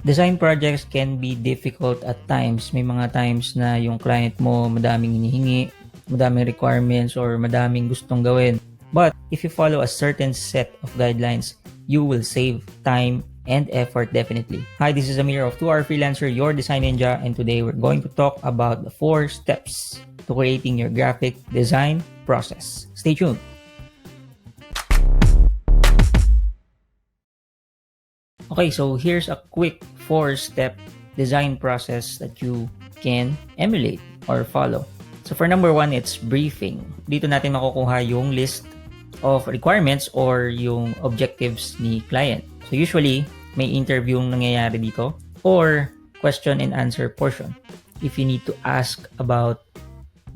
Design projects can be difficult at times. May mga times na yung client mo madaming hinihingi, madaming requirements, or madaming gustong gawin. But if you follow a certain set of guidelines, you will save time and effort definitely. Hi, this is Amir of 2 Hour Freelancer, your design ninja, and today we're going to talk about the 4 steps to creating your graphic design process. Stay tuned. Okay, so here's a quick 4-step design process that you can emulate or follow. So for number 1, it's briefing. Dito natin makukuha yung list of requirements or yung objectives ni client. So usually, may interview yung nangyayari dito or question and answer portion. If you need to ask about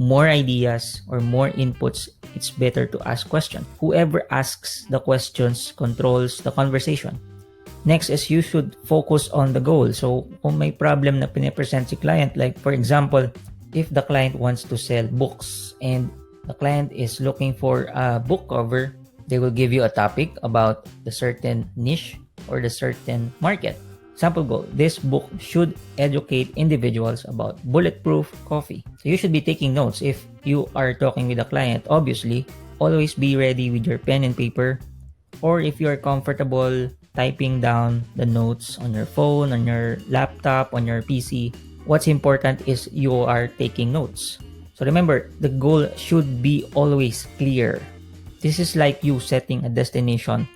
more ideas or more inputs, it's better to ask questions. Whoever asks the questions controls the conversation. Next is you should focus on the goal. So, kung may problem na pinipresent si client, like for example, if the client wants to sell books and the client is looking for a book cover, they will give you a topic about the certain niche or the certain market. Sample goal, this book should educate individuals about bulletproof coffee. So, you should be taking notes. If you are talking with a client, obviously, always be ready with your pen and paper, or if you are comfortable typing down the notes on your phone, on your laptop, on your PC. What's important is you are taking notes. So remember, the goal should be always clear. This is like you setting a destination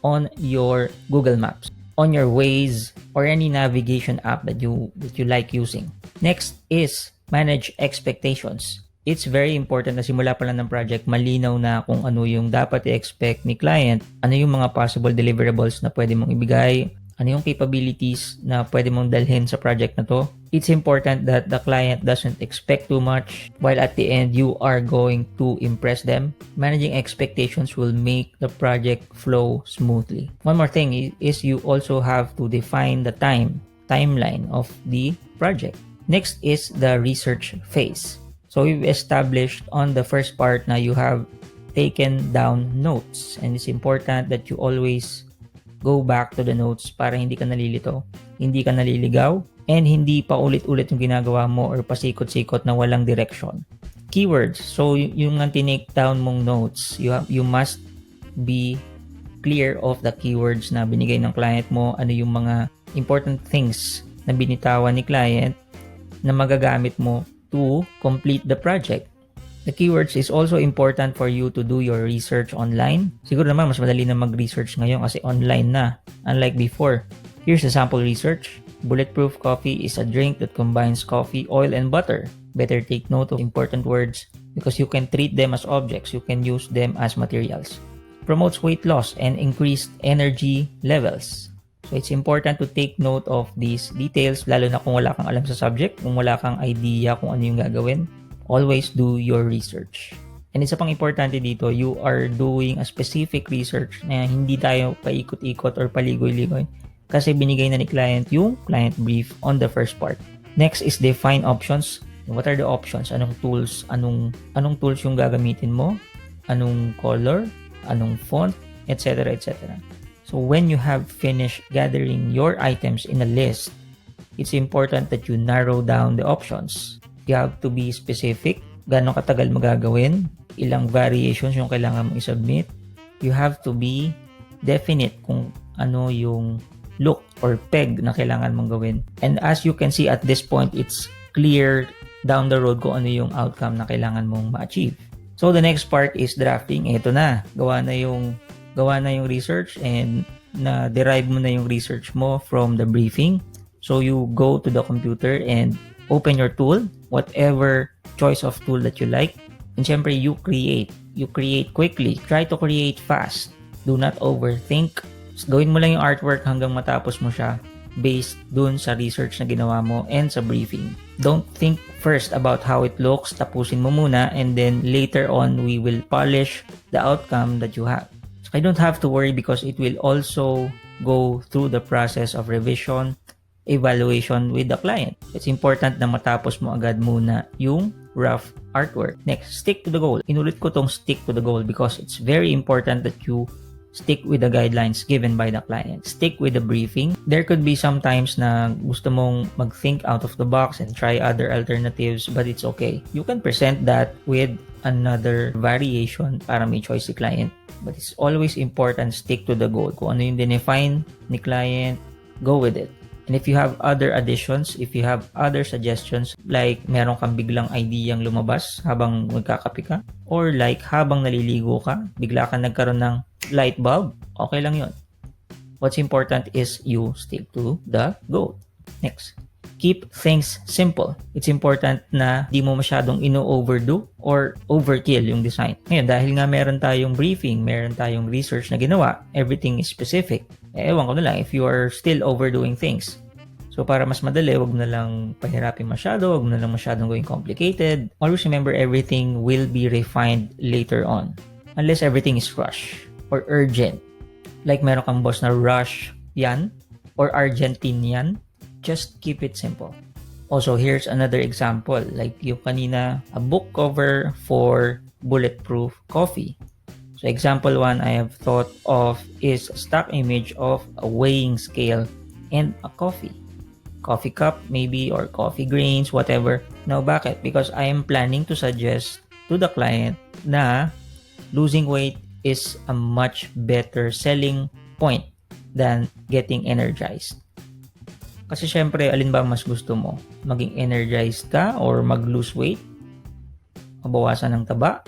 on your Google Maps, on your Waze, or any navigation app that you like using. Next is manage expectations. It's very important na simula pa lang ng project, malinaw na kung ano yung dapat i-expect ni client, ano yung mga possible deliverables na pwede mong ibigay, ano yung capabilities na pwede mong dalhin sa project na to. It's important that the client doesn't expect too much, while at the end, you are going to impress them. Managing expectations will make the project flow smoothly. One more thing is you also have to define the timeline of the project. Next is the research phase. So we've established on the first part na you have taken down notes, and it's important that you always go back to the notes para hindi ka nalilito, hindi ka naliligaw, and hindi pa ulit-ulit yung ginagawa mo or pasikot-sikot na walang direction. Keywords. So yung tinake down mong notes, you must be clear of the keywords na binigay ng client mo, ano yung mga important things na binitawan ni client na magagamit mo to complete the project. The keywords is also important for you to do your research online. Siguro naman mas madali na mag-research ngayon kasi online na, unlike before. Here's a sample research. Bulletproof coffee is a drink that combines coffee, oil, and butter. Better take note of important words because you can treat them as objects. You can use them as materials. Promotes weight loss and increased energy levels. So it's important to take note of these details, lalo na kung wala kang alam sa subject, kung wala kang idea kung ano yung gagawin. Always do your research. And isa pang importante dito, you are doing a specific research na hindi tayo paikot-ikot or paligoy-ligoy kasi binigay na ni client yung client brief on the first part. Next is define options. What are the options? Anong tools? Anong tools yung gagamitin mo? Anong color? Anong font? Etc. etc. So when you have finished gathering your items in a list, it's important that you narrow down the options. You have to be specific. Gano'ng katagal mo gagawin? Ilang variations yung kailangan mong i-submit? You have to be definite kung ano yung look or peg na kailangan mong gawin. And as you can see at this point, it's clear down the road kung ano yung outcome na kailangan mong ma-achieve. So the next part is drafting. Ito na. Gawa na yung research and na-derive mo na yung research mo from the briefing. So you go to the computer and open your tool, whatever choice of tool that you like. And syempre, you create. You create quickly. Try to create fast. Do not overthink. Gawin mo lang yung artwork hanggang matapos mo siya based dun sa research na ginawa mo and sa briefing. Don't think first about how it looks. Tapusin mo muna and then later on, we will polish the outcome that you have. I don't have to worry because it will also go through the process of revision, evaluation with the client. It's important na matapos mo agad muna yung rough artwork. Next, stick to the goal. Inulit ko tong stick to the goal because it's very important that you Stick with the guidelines given by the client. Stick with the briefing. There could be some times na gusto mong mag-think out of the box and try other alternatives, but it's okay. You can present that with another variation para may choice si client. But it's always important, stick to the goal. Kung ano yung dinefine ni client, go with it. And if you have other additions, if you have other suggestions, like meron kang biglang ideyang lumabas habang magkakape ka, or like habang naliligo ka, bigla kang nagkaroon ng light bulb, okay lang yun. What's important is you stick to the goal. Next, keep things simple. It's important na di mo masyadong ino-overdo or overkill yung design. Ngayon, dahil nga meron tayong briefing, meron tayong research na ginawa, everything is specific. Ewan ko na lang if you are still overdoing things. So para mas madali, wag na lang pahirapin masyado, wag na lang masyadong going complicated. Always remember, everything will be refined later on. Unless everything is rush or urgent. Like meron kang boss na rush yan or Argentine yan, just keep it simple. Also, here's another example. Like yung kanina, a book cover for bulletproof coffee. So example 1 I have thought of is a stock image of a weighing scale and a coffee. Coffee cup maybe, or coffee grains, whatever. Now, bakit? Because I am planning to suggest to the client na losing weight is a much better selling point than getting energized. Kasi syempre, alin ba mas gusto mo? Maging energized ka or mag-lose weight? Mabawasan ng taba?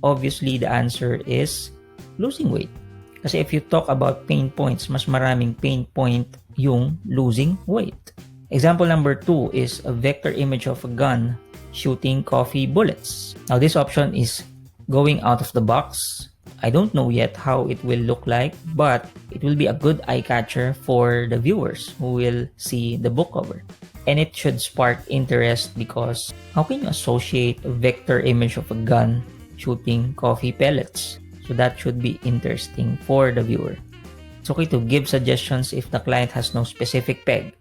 Obviously, the answer is losing weight. Kasi if you talk about pain points, mas maraming pain point yung losing weight. Example number 2 is a vector image of a gun shooting coffee bullets. Now, this option is going out of the box. I don't know yet how it will look like, but it will be a good eye catcher for the viewers who will see the book cover. And it should spark interest because how can you associate a vector image of a gun shooting coffee pellets? So that should be interesting for the viewer. It's okay to give suggestions if the client has no specific peg.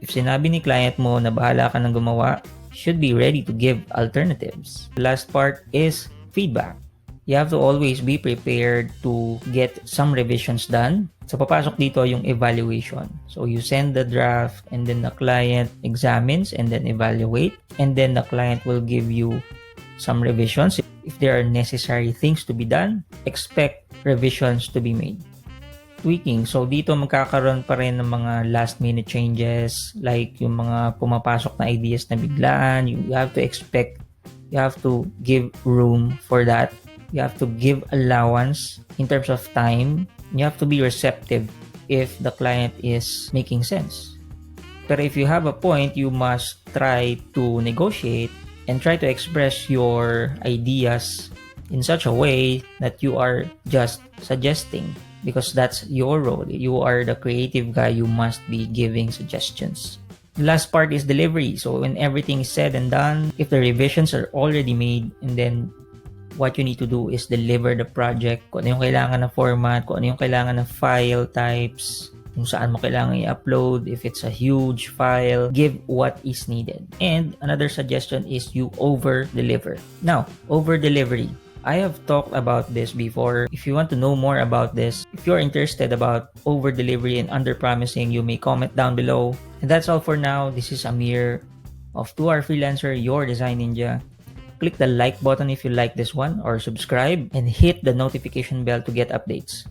If sinabi ni client mo na bahala ka nang gumawa, should be ready to give alternatives. The last part is feedback. You have to always be prepared to get some revisions done. So papasok dito yung evaluation. So you send the draft and then the client examines and then evaluate. And then the client will give you some revisions. If there are necessary things to be done, expect revisions to be made. Tweaking. So dito magkakaroon pa rin ng mga last minute changes, like yung mga pumapasok na ideas na biglaan. You have to expect, you have to give room for that. You have to give allowance in terms of time. You have to be receptive if the client is making sense. But if you have a point, you must try to negotiate and try to express your ideas in such a way that you are just suggesting, because that's your role. You are the creative guy. You must be giving suggestions. The last part is delivery. So when everything is said and done, if the revisions are already made, and then what you need to do is deliver the project. Kung ano yung kailangan na format, kung ano yung kailangan na file types, kung saan mo kailangan i-upload, if it's a huge file, give what is needed. And another suggestion is you over-deliver. Now, over-delivery. I have talked about this before. If you want to know more about this, if you're interested about over-delivery and under-promising, you may comment down below. And that's all for now. This is Amir of 2 Hour Freelancer, your design ninja. Click the like button if you like this one, or subscribe and hit the notification bell to get updates.